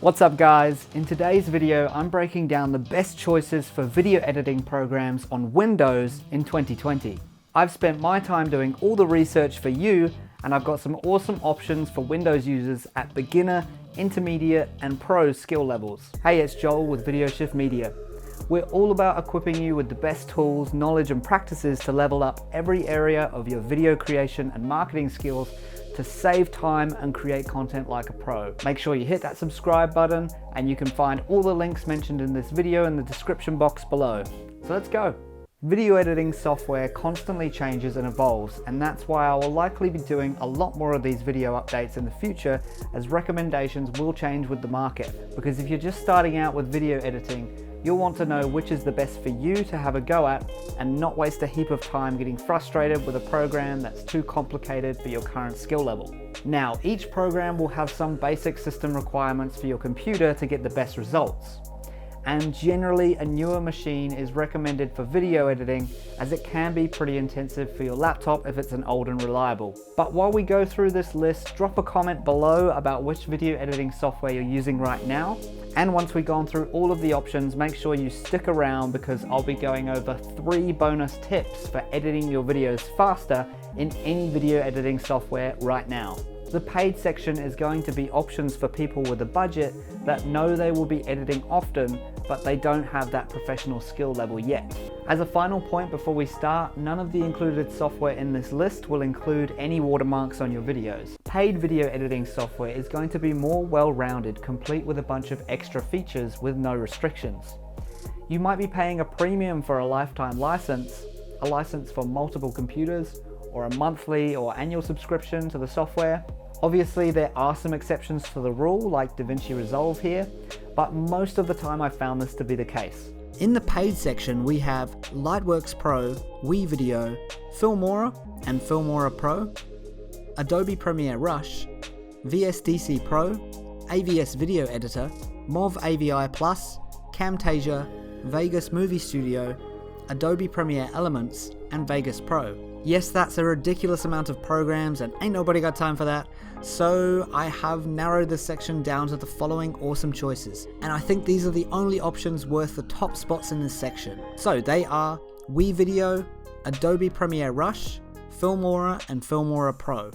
What's up guys? In today's video, I'm breaking down the best choices for video editing programs on Windows in 2020. I've spent my time doing all the research for you, and I've got some awesome options for Windows users at beginner, intermediate, and pro skill levels. Hey, it's Joel with Videoshift Media. We're all about equipping you with the best tools, knowledge, and practices to level up every area of your video creation and marketing skills to save time and create content like a pro. Make sure you hit that subscribe button, and you can find all the links mentioned in this video in the description box below. So let's go. Video editing software constantly changes and evolves, and that's why I will likely be doing a lot more of these video updates in the future, as recommendations will change with the market. Because if you're just starting out with video editing, you'll want to know which is the best for you to have a go at and not waste a heap of time getting frustrated with a program that's too complicated for your current skill level. Now, each program will have some basic system requirements for your computer to get the best results. And generally, a newer machine is recommended for video editing, as it can be pretty intensive for your laptop if it's an old and reliable. But while we go through this list, drop a comment below about which video editing software you're using right now. And once we've gone through all of the options, make sure you stick around, because I'll be going over 3 bonus tips for editing your videos faster in any video editing software right now. The paid section is going to be options for people with a budget that know they will be editing often, but they don't have that professional skill level yet. As a final point before we start, none of the included software in this list will include any watermarks on your videos. Paid video editing software is going to be more well-rounded, complete with a bunch of extra features with no restrictions. You might be paying a premium for a lifetime license, a license for multiple computers, or a monthly or annual subscription to the software. Obviously, there are some exceptions to the rule, like DaVinci Resolve here, but most of the time I found this to be the case. In the paid section, we have LIGHTWORKS Pro, WeVideo, FILMORA and FILMORA Pro, Adobe Premiere Rush, VSDC Pro, AVS Video Editor, MOV AVI Plus, Camtasia, Vegas Movie Studio, Adobe Premiere Elements, and Vegas Pro. Yes, that's a ridiculous amount of programs, and ain't nobody got time for that. So I have narrowed this section down to the following awesome choices, and I think these are the only options worth the top spots in this section. So they are WeVideo, Adobe Premiere Rush, FILMORA and FILMORA Pro.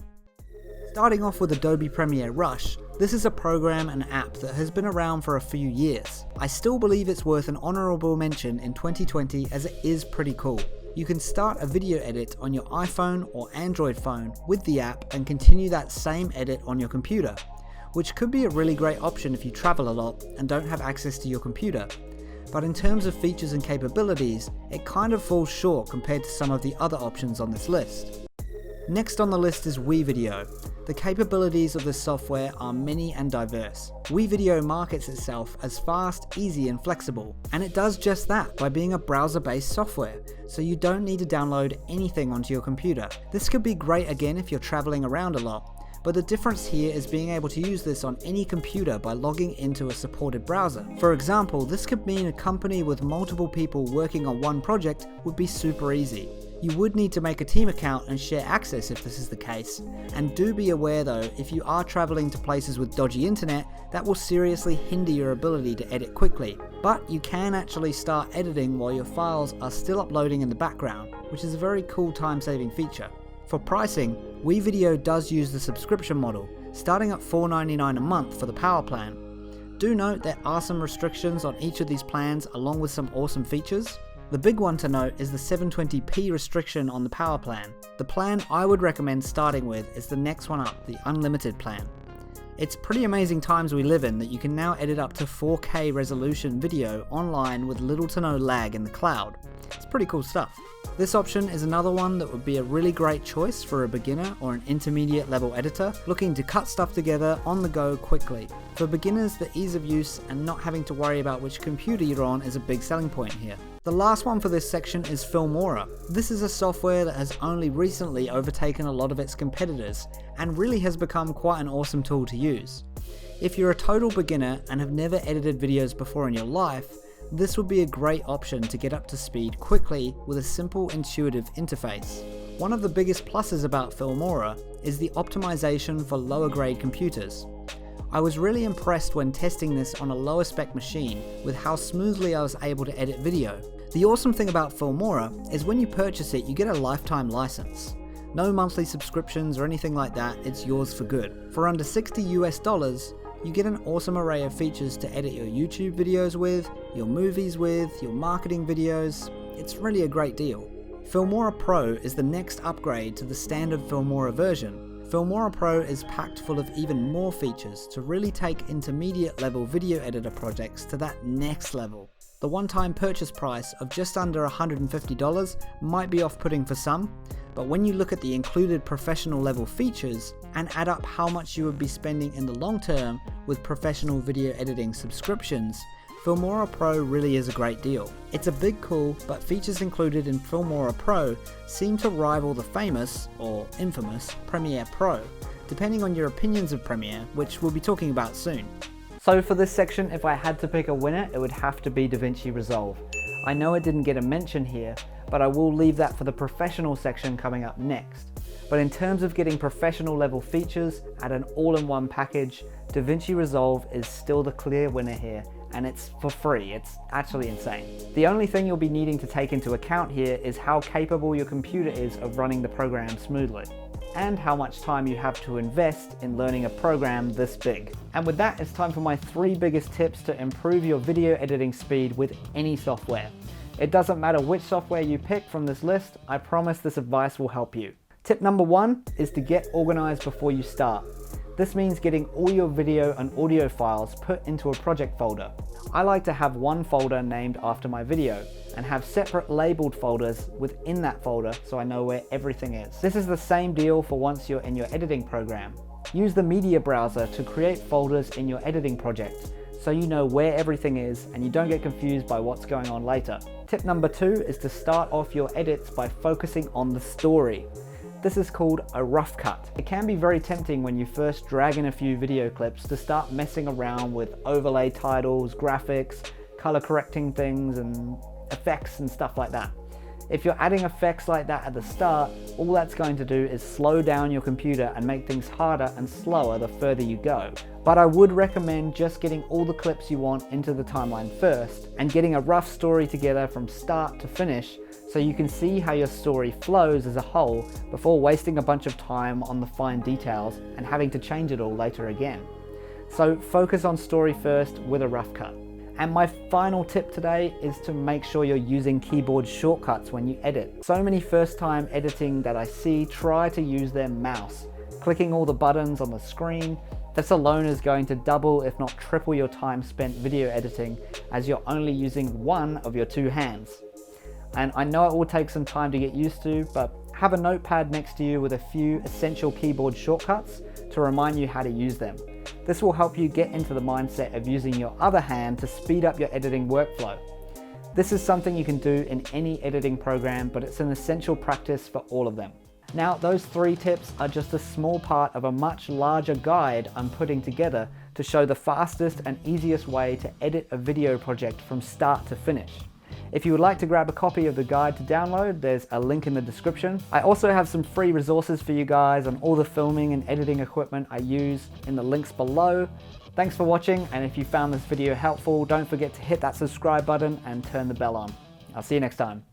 Starting off with Adobe Premiere Rush, this is a program and app that has been around for a few years. I still believe it's worth an honorable mention in 2020, as it is pretty cool. You can start a video edit on your iPhone or Android phone with the app and continue that same edit on your computer, which could be a really great option if you travel a lot and don't have access to your computer. But in terms of features and capabilities, it kind of falls short compared to some of the other options on this list. Next on the list is WeVideo. The capabilities of this software are many and diverse. WeVideo markets itself as fast, easy, and flexible, and it does just that by being a browser-based software, so you don't need to download anything onto your computer. This could be great again if you're traveling around a lot, but the difference here is being able to use this on any computer by logging into a supported browser. For example, this could mean a company with multiple people working on one project would be super easy. You would need to make a team account and share access if this is the case. And do be aware though, if you are traveling to places with dodgy internet, that will seriously hinder your ability to edit quickly. But you can actually start editing while your files are still uploading in the background, which is a very cool time-saving feature. For pricing, WeVideo does use the subscription model, starting at $4.99 a month for the power plan. Do note there are some restrictions on each of these plans, along with some awesome features. The big one to note is the 720p restriction on the power plan. The plan I would recommend starting with is the next one up, the unlimited plan. It's pretty amazing times we live in that you can now edit up to 4K resolution video online with little to no lag in the cloud. It's pretty cool stuff. This option is another one that would be a really great choice for a beginner or an intermediate level editor looking to cut stuff together on the go quickly. For beginners, the ease of use and not having to worry about which computer you're on is a big selling point here. The last one for this section is FILMORA. This is a software that has only recently overtaken a lot of its competitors and really has become quite an awesome tool to use. If you're a total beginner and have never edited videos before in your life, this would be a great option to get up to speed quickly with a simple, intuitive interface. One of the biggest pluses about FILMORA is the optimization for lower grade computers. I was really impressed when testing this on a lower spec machine with how smoothly I was able to edit video. The awesome thing about FILMORA is when you purchase it, you get a lifetime license. No monthly subscriptions or anything like that, it's yours for good. For under $60 US, you get an awesome array of features to edit your YouTube videos with, your movies with, your marketing videos. It's really a great deal. FILMORA Pro is the next upgrade to the standard FILMORA version. FILMORA Pro is packed full of even more features to really take intermediate level video editor projects to that next level. The one-time purchase price of just under $150 might be off-putting for some, but when you look at the included professional level features and add up how much you would be spending in the long term with professional video editing subscriptions, FILMORA Pro really is a great deal. It's a big call, but features included in FILMORA Pro seem to rival the famous, or infamous, Premiere Pro, depending on your opinions of Premiere, which we'll be talking about soon. So for this section, if I had to pick a winner, it would have to be DaVinci Resolve. I know it didn't get a mention here, but I will leave that for the professional section coming up next. But in terms of getting professional level features at an all-in-one package, DaVinci Resolve is still the clear winner here, and it's for free. It's actually insane. The only thing you'll be needing to take into account here is how capable your computer is of running the program smoothly, and how much time you have to invest in learning a program this big. And with that, it's time for my 3 biggest tips to improve your video editing speed with any software. It doesn't matter which software you pick from this list, I promise this advice will help you. Tip number 1 is to get organized before you start. This means getting all your video and audio files put into a project folder. I like to have one folder named after my video and have separate labeled folders within that folder so I know where everything is. This is the same deal for once you're in your editing program. Use the media browser to create folders in your editing project so you know where everything is and you don't get confused by what's going on later. Tip number 2 is to start off your edits by focusing on the story. This is called a rough cut. It can be very tempting when you first drag in a few video clips to start messing around with overlay titles, graphics, color correcting things and effects and stuff like that. If you're adding effects like that at the start, all that's going to do is slow down your computer and make things harder and slower the further you go. But I would recommend just getting all the clips you want into the timeline first and getting a rough story together from start to finish so you can see how your story flows as a whole before wasting a bunch of time on the fine details and having to change it all later again. So focus on story first with a rough cut. And my final tip today is to make sure you're using keyboard shortcuts when you edit. So many first-time editing that I see try to use their mouse, clicking all the buttons on the screen. This alone is going to double if not triple your time spent video editing as you're only using one of your 2 hands. And I know it will take some time to get used to, but have a notepad next to you with a few essential keyboard shortcuts to remind you how to use them. This will help you get into the mindset of using your other hand to speed up your editing workflow. This is something you can do in any editing program, but it's an essential practice for all of them. Now, those 3 tips are just a small part of a much larger guide I'm putting together to show the fastest and easiest way to edit a video project from start to finish. If you would like to grab a copy of the guide to download, there's a link in the description. I also have some free resources for you guys on all the filming and editing equipment I use in the links below. Thanks for watching, and if you found this video helpful, don't forget to hit that subscribe button and turn the bell on. I'll see you next time.